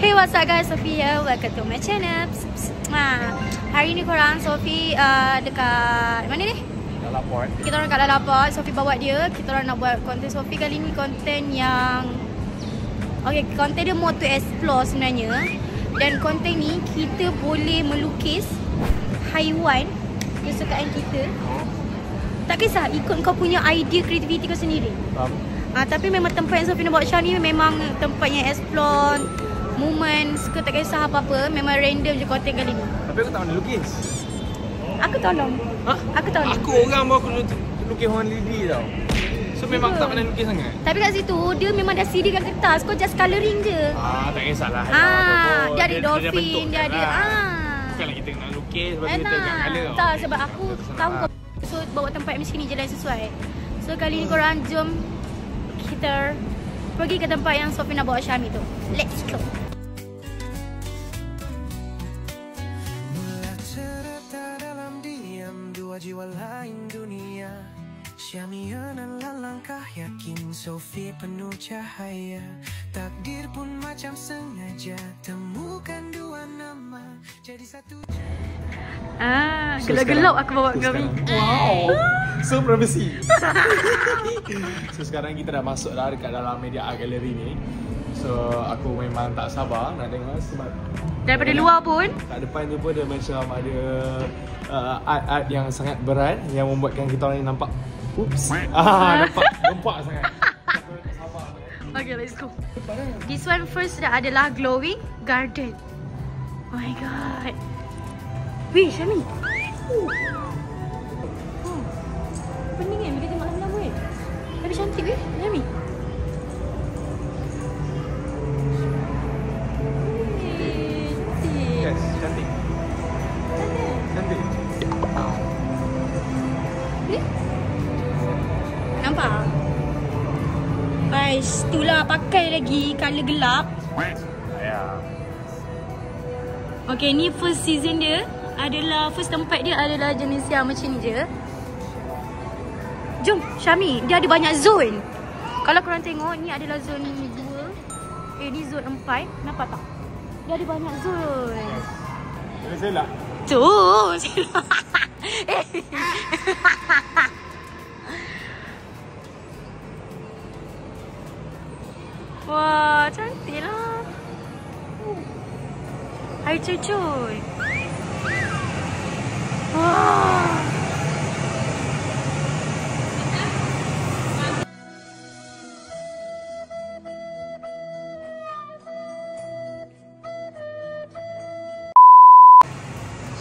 Hey, what's up guys, Sophie here, welcome to my channel. Hari ni korang, Sophie dekat mana ni? Lalaport. Kita orang kat Lalaport, Sophie bawa dia. Kita orang nak buat konten Sophie kali ni, konten yang konten dia more to explore sebenarnya. Dan konten ni kita boleh melukis haiwan kesukaan kita. Tak kisah, ikut kau punya idea, kreativiti kau sendiri. Tapi memang tempat yang Sophie nak bawa Syah ni memang tempat yang explore moments ke, tak kisah apa-apa. Memang random je konten kali ni. Tapi aku tak pandai lukis. Aku tolong. Aku tolong. Aku orang baru aku lukis orang lidi tau. So memang tak pandai lukis sangat. Tapi kat situ dia memang dah sediakan kertas, kau just colouring je. Tak kisahlah. Dia ada dolphin, dia ada Bukanlah kita nak lukis lepas tu kita nak colour. Tak, sebab aku tahu kau so bawa tempat macam ni je lah sesuai. So kali ni korang jom kita pergi ke tempat yang Sophie nak bawa Syami tu. Let's go. Jiwa lain dunia, Syami adalah langkah yakin, Sophie penuh cahaya. Takdir pun macam sengaja temukan dua nama jadi satu. Gelap-gelap aku bawa kau ni. Wow. So privacy. So sekarang kita dah masuk dah dekat dalam media art gallery ni. So aku memang tak sabar nak tengok sebab daripada luar pun kat depan tu pun dia macam ada art-art yang sangat berat yang membuatkan kita orang ni nampak nampak gempak sangat. Okay, let's go. This one first adalah glowing garden. Oh my god. Weh, Syami. Pening kan bila tengok lama-lama kan? Tapi cantik weh, Syami. Yes, cantik. Cantik. Nampak? Guys, itulah pakai lagi colour gelap. Ya. Okay, ni first season dia adalah, first tempat dia adalah jenis yang macam ni je. Jom, Syami, dia ada banyak zone. Kalau korang tengok, ni adalah zone 2. Ni zone 4. Nampak tak? Dia ada banyak zone. Boleh selak? Tu. Wah, cantik lah. Hai cuy. Wah.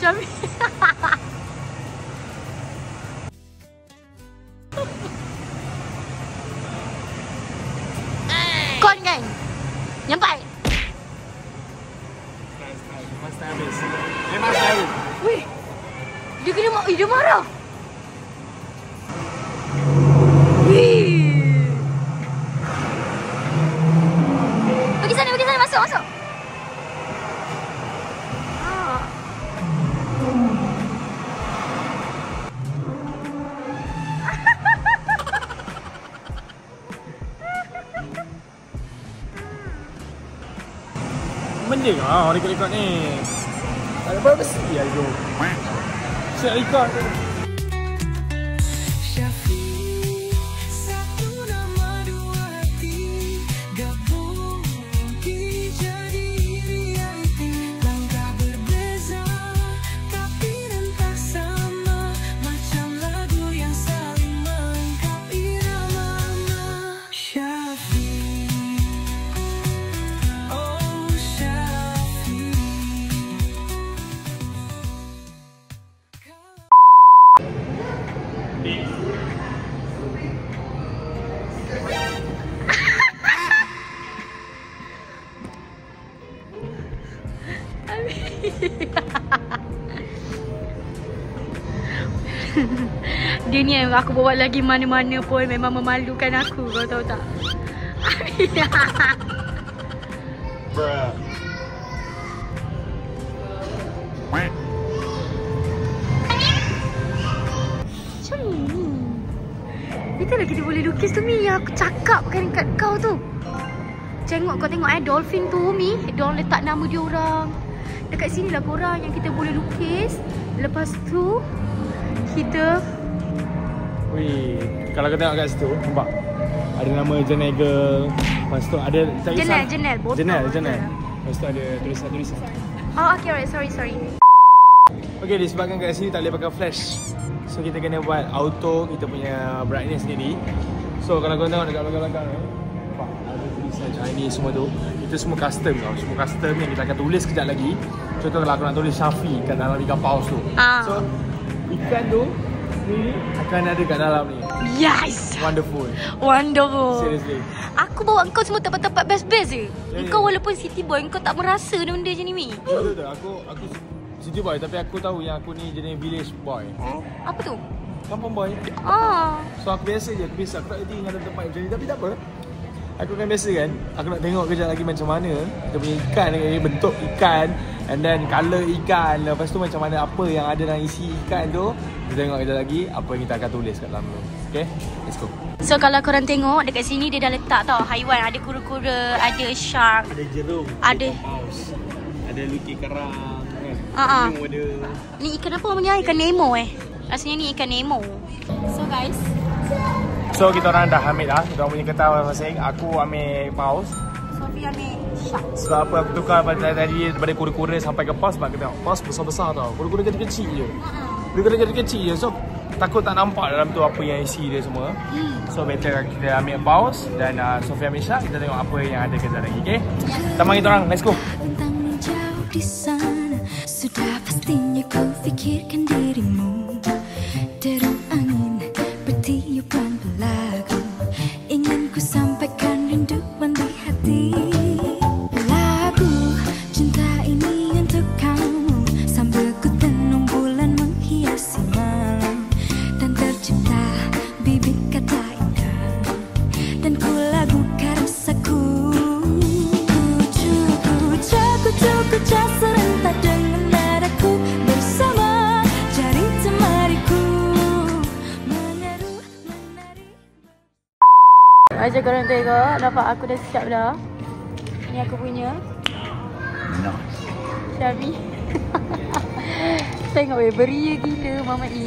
Syami. Kon kan? Nyampai. Memang style habis. Memang style. Weh. Dia kena dia marah. Weh. Pergi sana, masuk. Benda kau record ni. Ada berapa sih ya itu? Saya record. Dia ni yang aku bawa lagi mana-mana pun memang memalukan aku, kau tahu tak? Bruh. Macam ni. Itulah kita boleh lukis tu Mi, yang aku cakap kan kat kau tu. Kau tengok dolphin tu Mi. Diorang letak nama dia orang. Dekat sini lah korang yang kita boleh lukis. Lepas tu kita kalau kau tengok kat situ, nampak? Ada nama Jenegal. Lepas tu ada Jenel botol. Jenel. Lepas tu ada tulisan. Oh, okay, alright. Sorry. Okay, disebabkan kat sini tak boleh pakai flash. So kita kena buat auto kita punya brightness sendiri. So kalau kau tengok dekat belakang-belakang ni, nampak ada tulisan ini semua tu. Itu semua custom tau. Semua custom yang kita akan tulis kejap lagi. Contoh kalau aku nak tulis Shafi kat dalam ikan paus tu. So ikan tu sendiri akan ada kat dalam ni. Yes. Wonderful. Seriously. Aku bawa kau semua tempat-tempat best-best je. Kau walaupun city boy, kau tak merasa benda macam ni Mi. Betul. Aku city boy tapi aku tahu yang aku ni jenis village boy. Apa tu? Kampung boy. So aku biasa je. Aku tak reti dengan tempat macam ni. Tapi tak apa. Aku kan biasa kan. Aku nak tengok kejap lagi macam mana dia punya ikan, bentuk ikan, and then colour ikan. Lepas tu macam mana, apa yang ada dalam isi ikan tu. Kita tengok kejap lagi apa yang kita akan tulis kat dalam tu. Okay, let's go. So kalau korang tengok dekat sini dia dah letak tau haiwan. Ada kura-kura, ada shark, ada jerung, ada paus, ada luki kerang kan. Ni ikan apa namanya? Ikan Nemo Rasanya ni ikan Nemo. So guys, kita orang dah ambil dah. Kita punya kertas masing-masing. Aku ambil paus, Sophie ambil shark. sebab apa aku tukar tadi daripada kura-kura sampai ke paus. Sebab kita tengok paus besar-besar tau. Kura-kura kecil-kecil je. Kura-kura kecil je. So takut tak nampak dalam tu apa yang isi dia semua. So better kita ambil paus dan Sophie ambil shark. Kita tengok apa yang ada kejap lagi. Okay, teman kita orang, let's go. Bentang jauh di sana, sudah pastinya kau fikirkan dirimu. Deru angin bertiupan belagu, ingin ku sampaikan rinduan di hati. Lagu cinta ini untuk kamu, sambil ku tenung bulan menghiasi malam, dan tercipta bibit kata indah, dan ku lagukan rasaku. Kuca serentak dengan nadaku, bersama jari temariku meneru menari. Aja korang tengok, nampak aku dah siap dah. Ni aku punya Xiaomi. Tengok beria gila Mama E.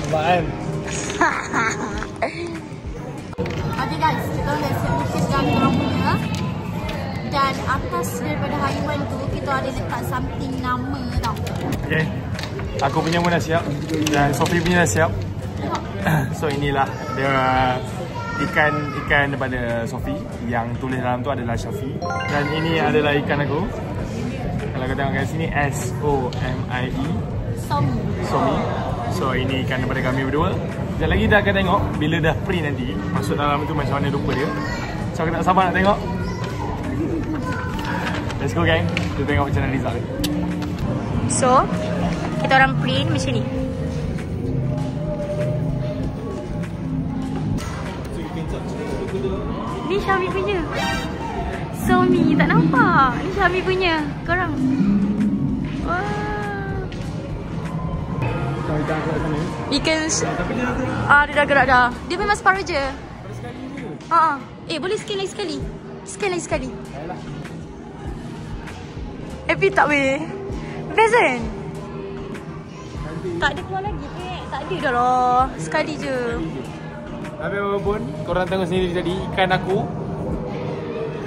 Nampak kan? Okay guys, kita dah siap lukiskan korang punya. Dan atas daripada haiwan tu, kita ada letak something nama tau. Okay, aku punya pun dah siap dan Sophie punya dah siap. So inilah dia ikan daripada Sophie. Yang tulis dalam tu adalah Shafi. Dan ini adalah ikan aku. Kalau kau tengok kat sini, S-O-M-I-E, Somi. So ini ikan daripada kami berdua. Sekejap lagi kita akan tengok bila dah print nanti masuk dalam tu macam mana rupa dia. So aku tak sabar nak tengok. Let's go gang. Kita tengok macam mana result dia. So, kita orang print macam ni. Ni Xiaomi punya. Xiaomi tak nampak. Ni Xiaomi punya. Korang. Wah. Ikan dia dah gerak dah. Dia memang separuh je. Boleh scan lagi sekali. Scan lagi sekali. Happy tak weh? Best kan? Tak ada keluar lagi tak ada dah lah. Sekali je. Tapi apapun, korang tengok sendiri tadi ikan aku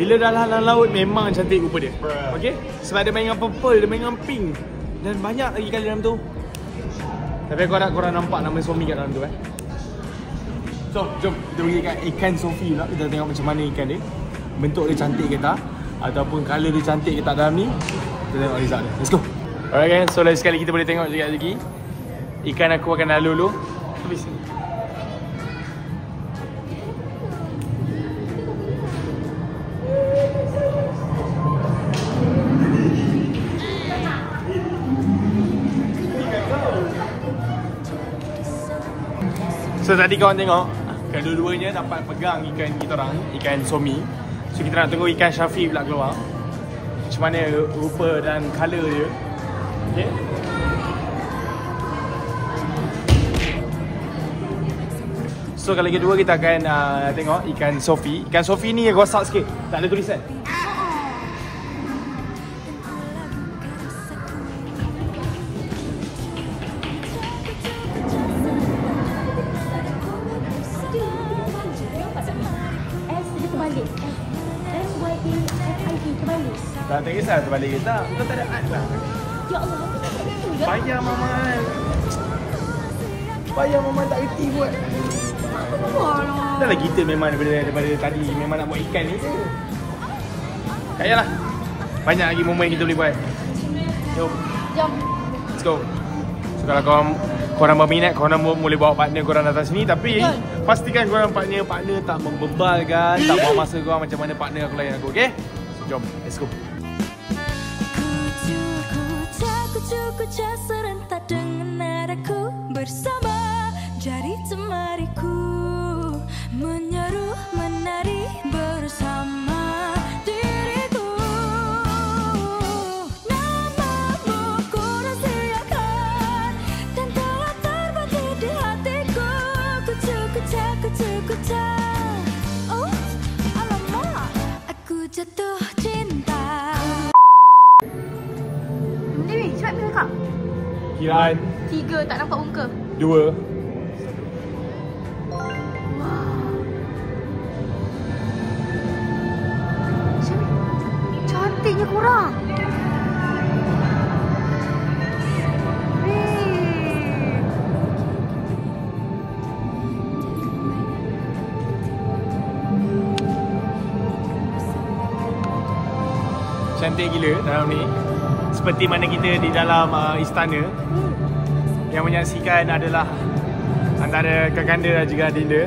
bila dalam laut memang cantik rupa dia. Okay? Sebab dia main dengan purple, dia main dengan pink. Dan banyak lagi kali dalam tu. Tapi korang nampak nama Somi kat dalam tu So, jom kita pergi kat ikan Sophie pula. Kita tengok macam mana ikan dia. Bentuk dia cantik ke tak, ataupun colour dia cantik ke tak dalam ni. Kita tengok result dia. Let's go. Alright guys, so lagi sekali kita boleh tengok sekali lagi. Ikan aku akan lalu dulu. Habis ni. So tadi korang tengok kedua-duanya dapat pegang ikan kita orang, ikan Somi. So kita nak tunggu ikan Shafi pula keluar. Macam mana rupa dan colour dia. Okay. So kali kedua kita akan tengok ikan Sophie. Ikan Sophie ni rosak sikit, tak ada tulisan. Tak kisah terbalik ke tak, kita tak ada ad lah. Ya Allah, Payah Maman. Payah Maman tak reti buat. Dah lah kita memang daripada tadi memang nak buat ikan ni je. Tak payahlah. Banyak lagi momen kita boleh buat. Jom. Let's go. So kalau korang berminat, korang boleh bawa partner korang datang sini. Tapi pastikan korang partner tak membebalkan, tak bawa masa korang macam mana partner aku layan aku, okay? So jom, let's go. Kucu serentak dengan nadaku bersama jari jemariku menyeru menari bersama diriku. Namamu ku rahsiakan dan telah terbati di hatiku. Kucu. Oh, alamak, aku jatuh cinta. Dewi, cepat bila kak? Kiraan 3, tak nampak muka. 2. Cantiknya korang. Cantik gila dalam ni. Seperti mana kita di dalam istana. Yang menyaksikan adalah antara kekanda dan juga adinda.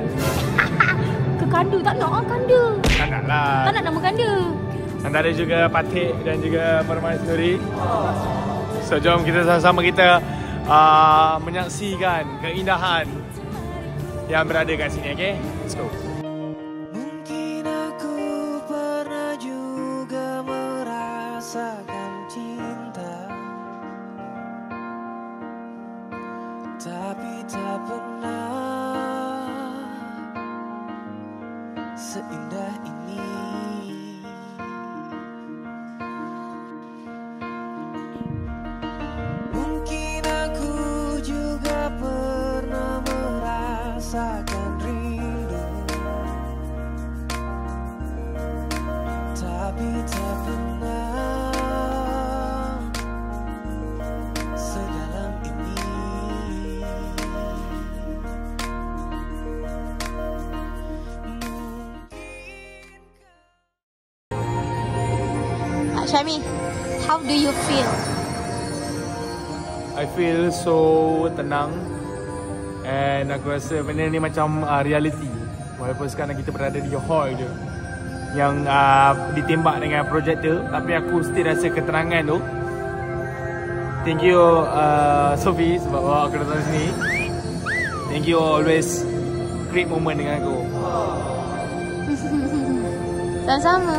Kekanda tak nak kanda. Tak nak lah. Tak nak nama kanda. Antara juga Patik dan juga Permaisuri. So jom kita sama-sama kita menyaksikan keindahan yang berada kat sini, okay? Let's go. Mungkin aku pernah juga merasakan cinta, tapi tak pernah seindah ini. Mungkin aku juga pernah merasakan rindu, tapi tak pernah sedalam ini. Syami, how do you feel? I feel so tenang. And aku rasa benda ni macam reality. Walaupun sekarang kita berada di hall je yang ditembak dengan projector, tapi aku still rasa ketenangan tu. Thank you Sophie sebab bawa aku datang sini. Thank you always create moment dengan aku. Sama-sama.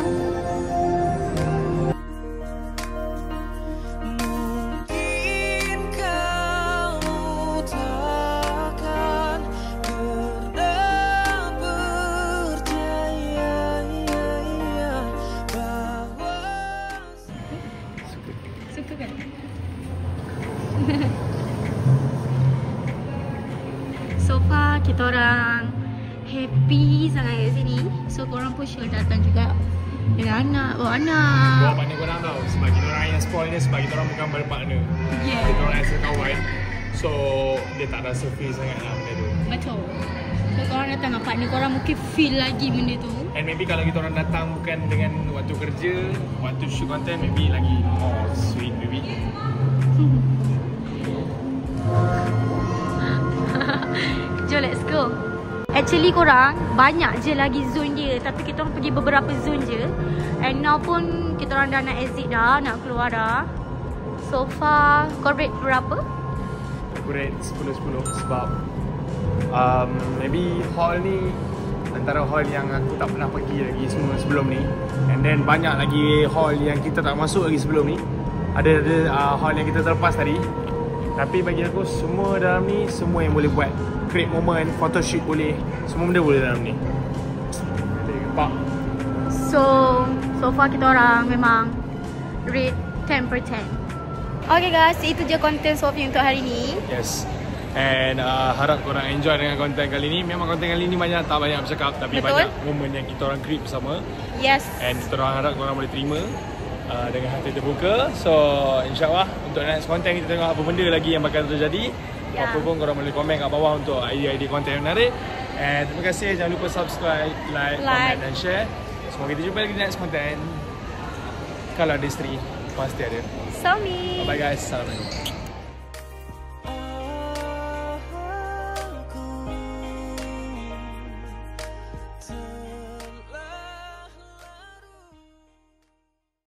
Mungkin kamu takkan pernah percaya bahwa Suka kan? So far kita orang happy sangat kat sini. So korang pun sure datang juga dengan anak, bawa anak. Bawa partner korang tau. Sebab kita orang yang spoil ni, sebab kita orang bukan berpartner. Yeah. Kita orang rasa kawan. So dia tak rasa feel sangat lah benda tu. Betul. So korang datang dengan partner korang mungkin feel lagi benda tu. And maybe kalau kita orang datang bukan dengan waktu kerja, waktu shoot content, maybe lagi more sweet maybe. Jom let's go. Actually korang banyak je lagi zone dia, tapi kita orang pergi beberapa zone je. And now pun kita orang dah nak exit dah, nak keluar dah. So far kau rate berapa? Aku rate 10-10 sebab maybe hall ni antara hall yang aku tak pernah pergi lagi semua sebelum ni. And then banyak lagi hall yang kita tak masuk lagi sebelum ni. Ada hall yang kita terlepas tadi. Tapi bagi aku semua dalam ni, semua yang boleh buat create moment, photoshoot boleh, semua benda boleh dalam ni. Nampak? So far kita orang memang rate 10 per 10. Okay guys, itu je konten Sophie untuk hari ni. Yes. And harap korang enjoy dengan konten kali ni. Memang konten kali ni tak banyak bercakap, tapi betul, banyak moment yang kita orang create bersama. Yes. And kita orang harap korang boleh terima dengan hati terbuka. So insyaAllah untuk next konten kita tengok apa benda lagi yang bakal terjadi. Apa pun korang boleh komen kat bawah untuk idea-idea konten yang menarik. And terima kasih, jangan lupa subscribe, like, comment dan share. Semoga kita jumpa lagi di next konten. Kalau ada isteri, pasti ada. Somi. Bye guys, assalamualaikum.